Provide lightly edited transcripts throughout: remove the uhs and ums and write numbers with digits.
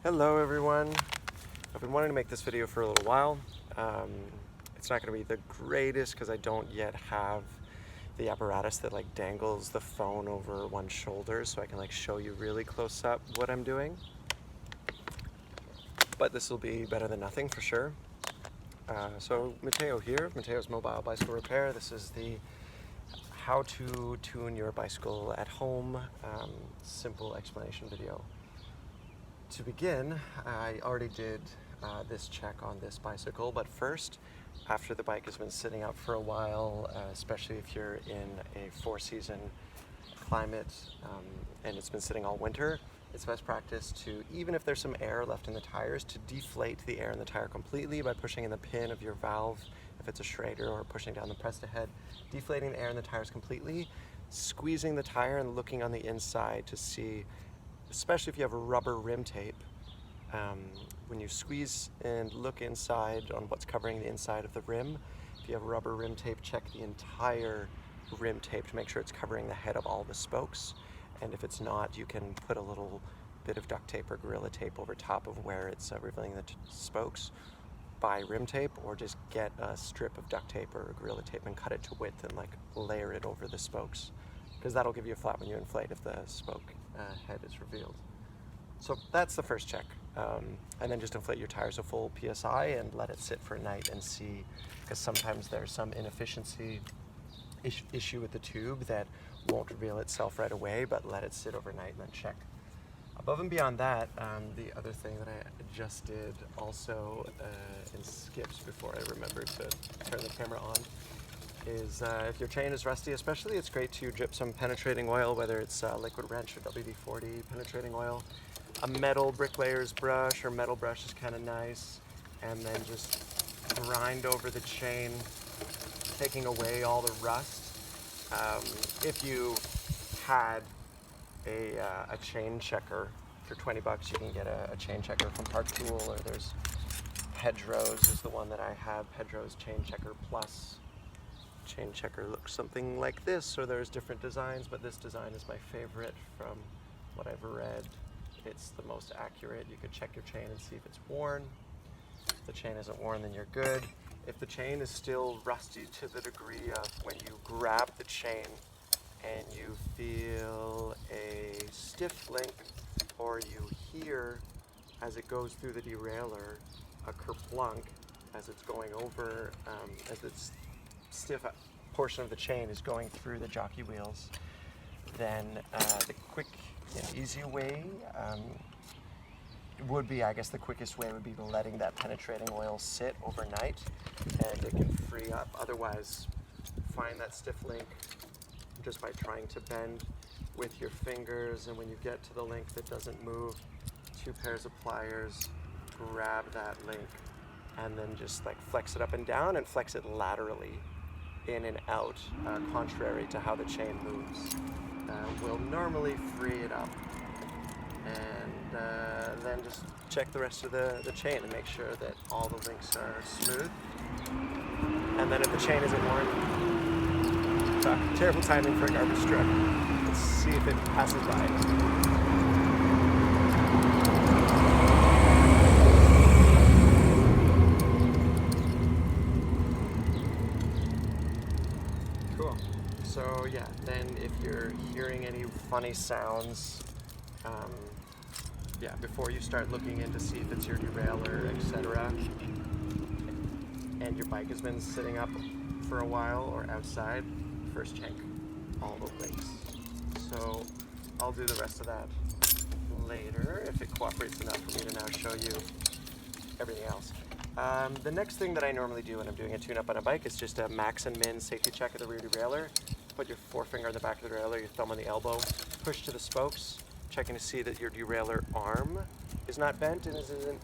Hello everyone. I've been wanting to make this video for a little while. It's not going to be the greatest because I don't yet have the apparatus that like dangles the phone over one shoulder so I can like show you really close up what I'm doing. But this will be better than nothing for sure. So Mateo here, Mateo's Mobile Bicycle Repair. This is the how to tune your bicycle at home simple explanation video. To begin, I already did this check on this bicycle, but first, after the bike has been sitting out for a while, especially if you're in a four-season climate and it's been sitting all winter, it's best practice to, even if there's some air left in the tires, to deflate the air in the tire completely by pushing in the pin of your valve, if it's a Schrader, or pushing down the press ahead, deflating the air in the tires completely, squeezing the tire and looking on the inside to see, especially if you have a rubber rim tape, when you squeeze and look inside on what's covering the inside of the rim, if you have rubber rim tape, check the entire rim tape to make sure it's covering the head of all the spokes. And if it's not, you can put a little bit of duct tape or Gorilla Tape over top of where it's revealing the spokes by rim tape, or just get a strip of duct tape or Gorilla Tape and cut it to width and like layer it over the spokes, because that'll give you a flat when you inflate if the spoke head is revealed. So that's the first check. And then just inflate your tires a full PSI and let it sit for a night and see, because sometimes there's some inefficiency issue with the tube that won't reveal itself right away, but let it sit overnight and then check. Above and beyond that, the other thing that I just did also in skips before I remembered to turn the camera on is if your chain is rusty especially, it's great to drip some penetrating oil, whether it's liquid wrench or WD-40 penetrating oil. A metal bricklayer's brush or metal brush is kind of nice, and then just grind over the chain, taking away all the rust. If you had a chain checker for 20 bucks, you can get a chain checker from Park Tool, or there's Hedgerow's is the one that I have, Hedgerow's Chain Checker Plus. Chain checker looks something like this, or there's different designs, but this design is my favorite from what I've read. It's the most accurate. You could check your chain and see if it's worn. If the chain isn't worn, then you're good. If the chain is still rusty to the degree of when you grab the chain and you feel a stiff link, or you hear as it goes through the derailleur a kerplunk as it's going over, as its stiff portion of the chain is going through the jockey wheels, then the quick and easy way would be, I guess the quickest way would be letting that penetrating oil sit overnight, and it can free up. Otherwise, find that stiff link just by trying to bend with your fingers, and when you get to the link that doesn't move, 2 pairs of pliers, grab that link, and then just like flex it up and down and flex it laterally in and out, contrary to how the chain moves. Will normally free it up, and then just check the rest of the chain and make sure that all the links are smooth. And then if the chain isn't worn, terrible timing for a garbage truck. Let's see if it passes by. Cool. So yeah, then if you're hearing any funny sounds, before you start looking in to see if it's your derailleur, etc., and your bike has been sitting up for a while or outside, first check all the links. So I'll do the rest of that later if it cooperates enough for me to now show you everything else. The next thing that I normally do when I'm doing a tune-up on a bike is just a max and min safety check of the rear derailleur. Put your forefinger on the back of the derailleur, your thumb on the elbow, push to the spokes, checking to see that your derailleur arm is not bent and isn't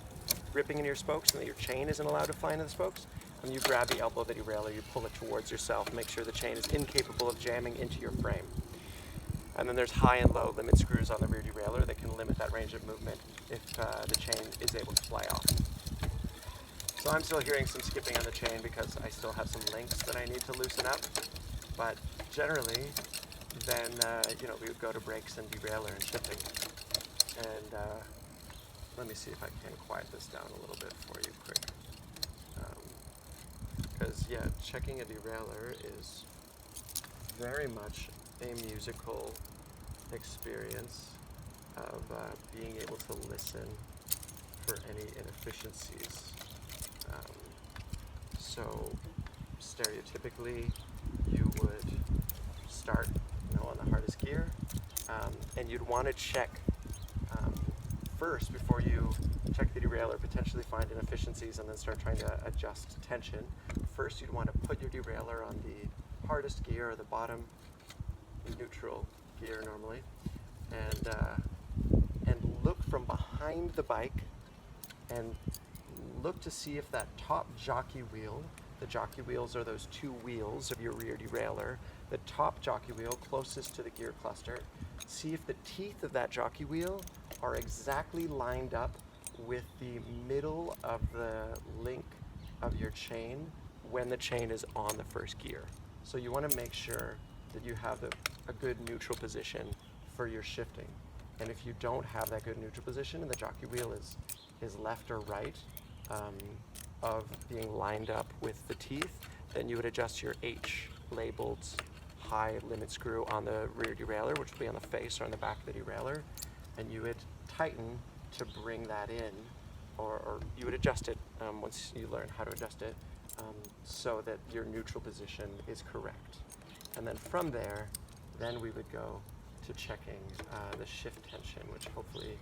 ripping in your spokes, and that your chain isn't allowed to fly into the spokes. And you grab the elbow of the derailleur, you pull it towards yourself, make sure the chain is incapable of jamming into your frame. And then there's high and low limit screws on the rear derailleur that can limit that range of movement if the chain is able to fly off. So I'm still hearing some skipping on the chain because I still have some links that I need to loosen up, but generally then we would go to brakes and derailleur and shifting. And let me see if I can quiet this down a little bit for you quick. Because yeah, checking a derailleur is very much a musical experience of being able to listen for any inefficiencies. So stereotypically, you would start, on the hardest gear, and you'd want to check first before you check the derailleur, potentially find inefficiencies, and then start trying to adjust tension. First, you'd want to put your derailleur on the hardest gear, or the bottom neutral gear normally, and look from behind the bike and look to see if that top jockey wheel, the jockey wheels are those two wheels of your rear derailleur, the top jockey wheel closest to the gear cluster, see if the teeth of that jockey wheel are exactly lined up with the middle of the link of your chain when the chain is on the first gear. So you want to make sure that you have a good neutral position for your shifting. And if you don't have that good neutral position and the jockey wheel is left or right of being lined up with the teeth, then you would adjust your H labeled high limit screw on the rear derailleur, which will be on the face or on the back of the derailleur, and you would tighten to bring that in, or you would adjust it once you learn how to adjust it, so that your neutral position is correct. And then from there, then we would go to checking the shift tension, which hopefully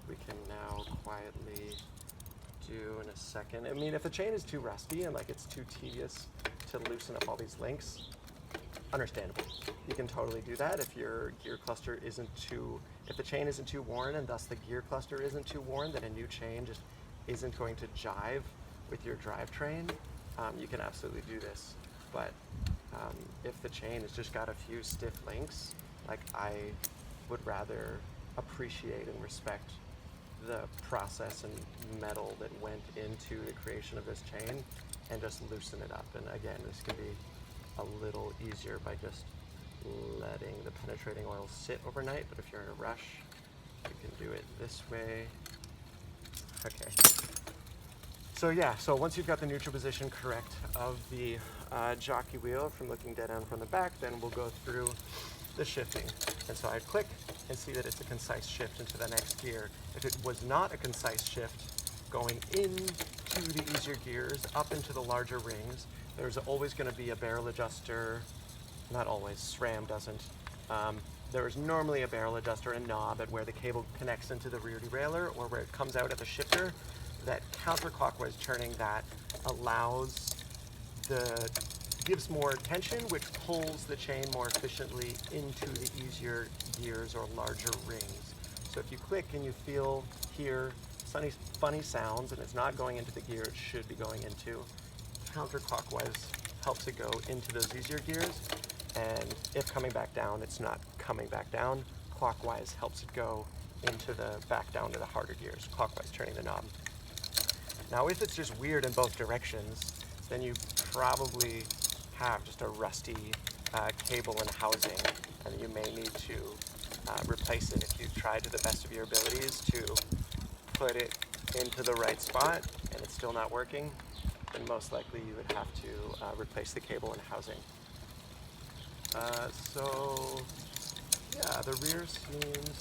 we can now quietly do in a second. I mean, if the chain is too rusty and like it's too tedious to loosen up all these links, understandable. You can totally do that if your gear cluster if the chain isn't too worn and thus the gear cluster isn't too worn, then a new chain just isn't going to jive with your drivetrain. You can absolutely do this. But if the chain has just got a few stiff links, like I would rather appreciate and respect the process and metal that went into the creation of this chain and just loosen it up. And again, this can be a little easier by just letting the penetrating oil sit overnight, but if you're in a rush, you can do it this way. Okay. So yeah, so once you've got the neutral position correct of the jockey wheel from looking dead on from the back, then we'll go through the shifting. And so I'd click and see that it's a concise shift into the next gear. If it was not a concise shift going into the easier gears, up into the larger rings, there's always going to be a barrel adjuster. Not always, SRAM doesn't. There is normally a barrel adjuster and knob at where the cable connects into the rear derailleur or where it comes out at the shifter. That counterclockwise turning that gives more tension, which pulls the chain more efficiently into the easier gears or larger rings. So if you click and you hear funny sounds and it's not going into the gear it should be going into, counterclockwise helps it go into those easier gears, and if coming back down, it's not coming back down. Clockwise helps it go into back down to the harder gears, clockwise turning the knob. Now, if it's just weird in both directions, then you probably have just a rusty cable and housing, and you may need to replace it. If you've tried to the best of your abilities to put it into the right spot and it's still not working, then most likely you would have to replace the cable and housing. So yeah, the rear seems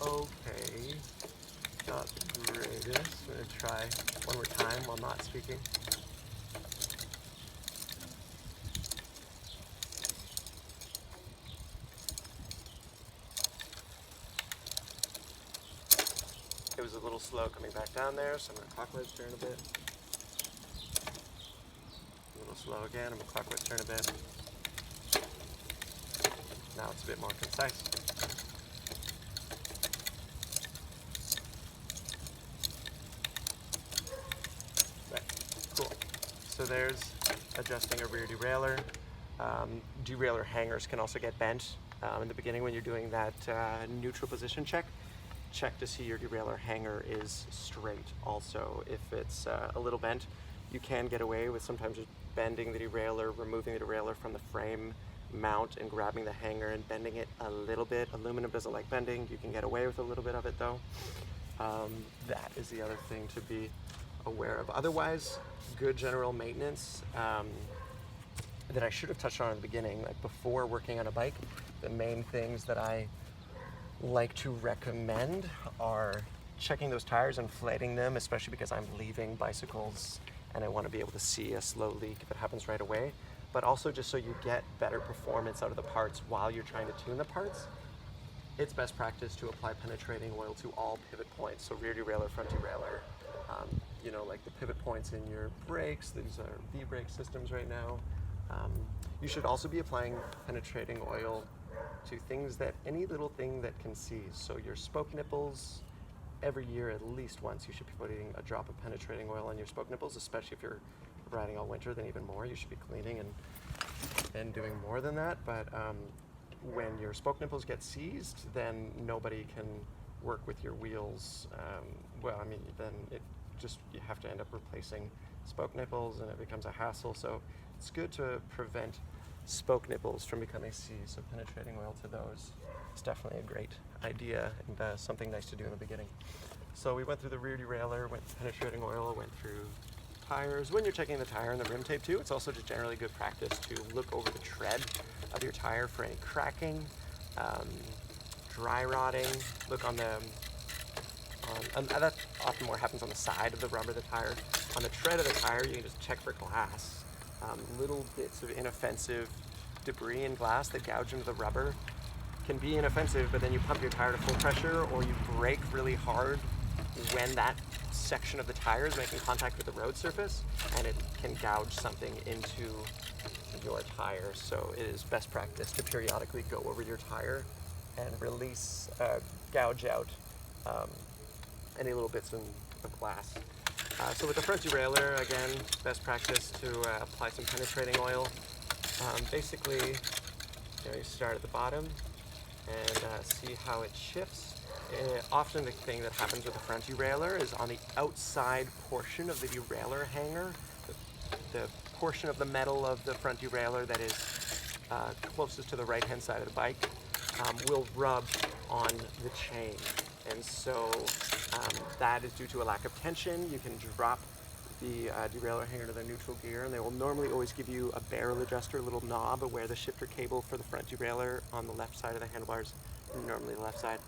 okay. Not the greatest. I'm going to try one more time while not speaking. It was a little slow coming back down there, so I'm going to clockwise turn a bit. A little slow again, I'm going to clockwise turn a bit. Now it's a bit more concise. So there's adjusting a rear derailleur. Derailleur hangers can also get bent. In the beginning when you're doing that neutral position check to see your derailleur hanger is straight. Also, if it's a little bent, you can get away with sometimes just bending the derailleur, removing the derailleur from the frame, mount and grabbing the hanger and bending it a little bit. Aluminum doesn't like bending. You can get away with a little bit of it though. That is the other thing to be aware of. Otherwise, good general maintenance that I should have touched on in the beginning, like before working on a bike, the main things that I like to recommend are checking those tires, inflating them, especially because I'm leaving bicycles and I want to be able to see a slow leak if it happens right away, but also just so you get better performance out of the parts while you're trying to tune the parts. It's best practice to apply penetrating oil to all pivot points, so rear derailleur, front derailleur, you know, like the pivot points in your brakes. These are V-brake systems right now. You should also be applying penetrating oil to things that, any little thing that can seize. So your spoke nipples, every year at least once you should be putting a drop of penetrating oil on your spoke nipples, especially if you're riding all winter, then even more. You should be cleaning and doing more than that. But when your spoke nipples get seized, then nobody can work with your wheels. Well, I mean, then you have to end up replacing spoke nipples and it becomes a hassle. So it's good to prevent spoke nipples from becoming seized, so penetrating oil to those is definitely a great idea and something nice to do in the beginning. So we went through the rear derailleur, went through penetrating oil, went through tires. When you're checking the tire and the rim tape too, it's also just generally good practice to look over the tread of your tire for any cracking, dry rotting. Look on the, that often more happens on the side of the rubber of the tire. On the tread of the tire, you can just check for glass. Little bits of inoffensive debris in glass that gouge into the rubber can be inoffensive, but then you pump your tire to full pressure or you brake really hard when that section of the tire is making contact with the road surface, and it can gouge something into your tire. So it is best practice to periodically go over your tire and release, gouge out any little bits of glass. So with the front derailleur, again, best practice to apply some penetrating oil. Basically, you start at the bottom and see how it shifts. Often the thing that happens with the front derailleur is on the outside portion of the derailleur hanger, the portion of the metal of the front derailleur that is closest to the right-hand side of the bike will rub on the chain. And so that is due to a lack of tension. You can drop the derailleur hanger to the neutral gear, and they will normally always give you a barrel adjuster, a little knob where the shifter cable for the front derailleur on the left side of the handlebars, normally the left side,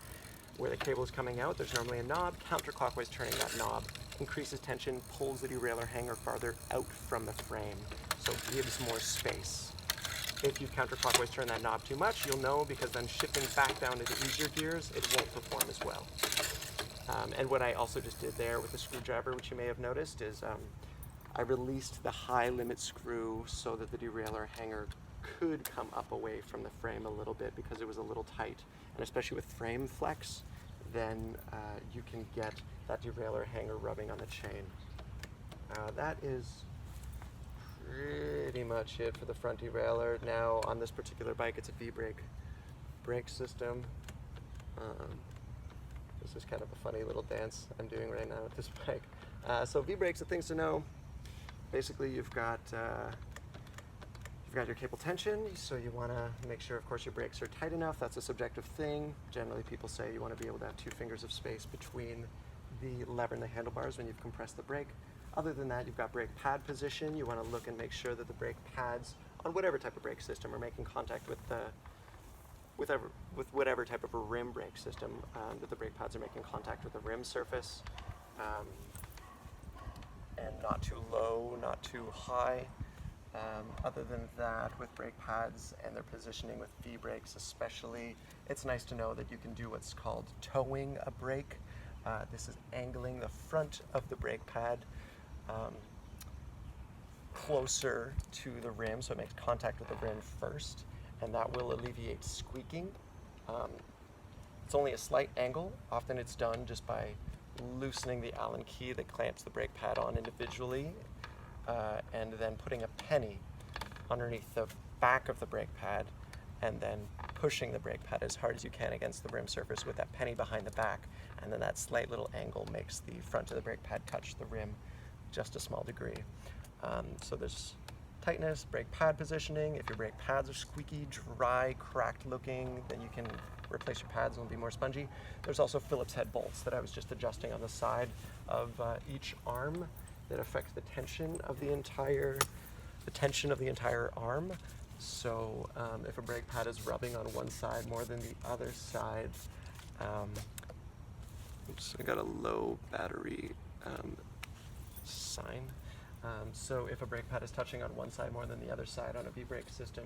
where the cable is coming out, there's normally a knob. Counterclockwise turning that knob increases tension, pulls the derailleur hanger farther out from the frame, so it gives more space. If you counterclockwise turn that knob too much, you'll know, because then shifting back down into easier gears, it won't perform as well. And what I also just did there with the screwdriver, which you may have noticed, is I released the high limit screw so that the derailleur hanger could come up away from the frame a little bit, because it was a little tight. And especially with frame flex, then you can get that derailleur hanger rubbing on the chain. That is pretty much it for the front derailleur. Now on this particular bike, it's a V-brake brake system. This is kind of a funny little dance I'm doing right now with this bike. So V-brakes, the things to know. Basically, you've got your cable tension, so you want to make sure, of course, your brakes are tight enough. That's a subjective thing. Generally, people say you want to be able to have 2 fingers of space between the lever and the handlebars when you've compressed the brake. Other than that, you've got brake pad position. You want to look and make sure that the brake pads on whatever type of brake system are making contact with whatever type of a rim brake system, that the brake pads are making contact with the rim surface, and not too low, not too high. Other than that, with brake pads and their positioning with V-brakes especially, it's nice to know that you can do what's called towing a brake. This is angling the front of the brake pad closer to the rim, so it makes contact with the rim first, and that will alleviate squeaking. It's only a slight angle. Often it's done just by loosening the Allen key that clamps the brake pad on individually, and then putting a penny underneath the back of the brake pad, and then pushing the brake pad as hard as you can against the rim surface with that penny behind the back, and then that slight little angle makes the front of the brake pad touch the rim just a small degree. So there's tightness, brake pad positioning. If your brake pads are squeaky, dry, cracked looking, then you can replace your pads and they'll be more spongy. There's also Phillips head bolts that I was just adjusting on the side of each arm that affect the tension of the entire arm. So if a brake pad is rubbing on one side more than the other side, oops, I got a low battery sign. So if a brake pad is touching on one side more than the other side on a V-brake system,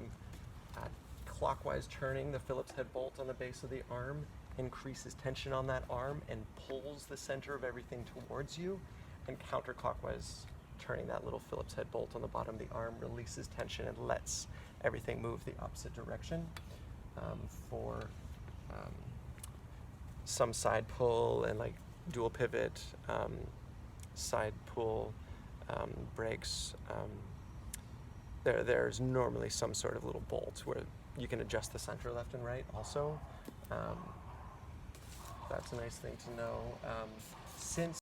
clockwise turning the Phillips head bolt on the base of the arm increases tension on that arm and pulls the center of everything towards you, and counterclockwise turning that little Phillips head bolt on the bottom of the arm releases tension and lets everything move the opposite direction. For some side pull and like dual pivot, side pull brakes, there's normally some sort of little bolt where you can adjust the center left and right also. That's a nice thing to know. Since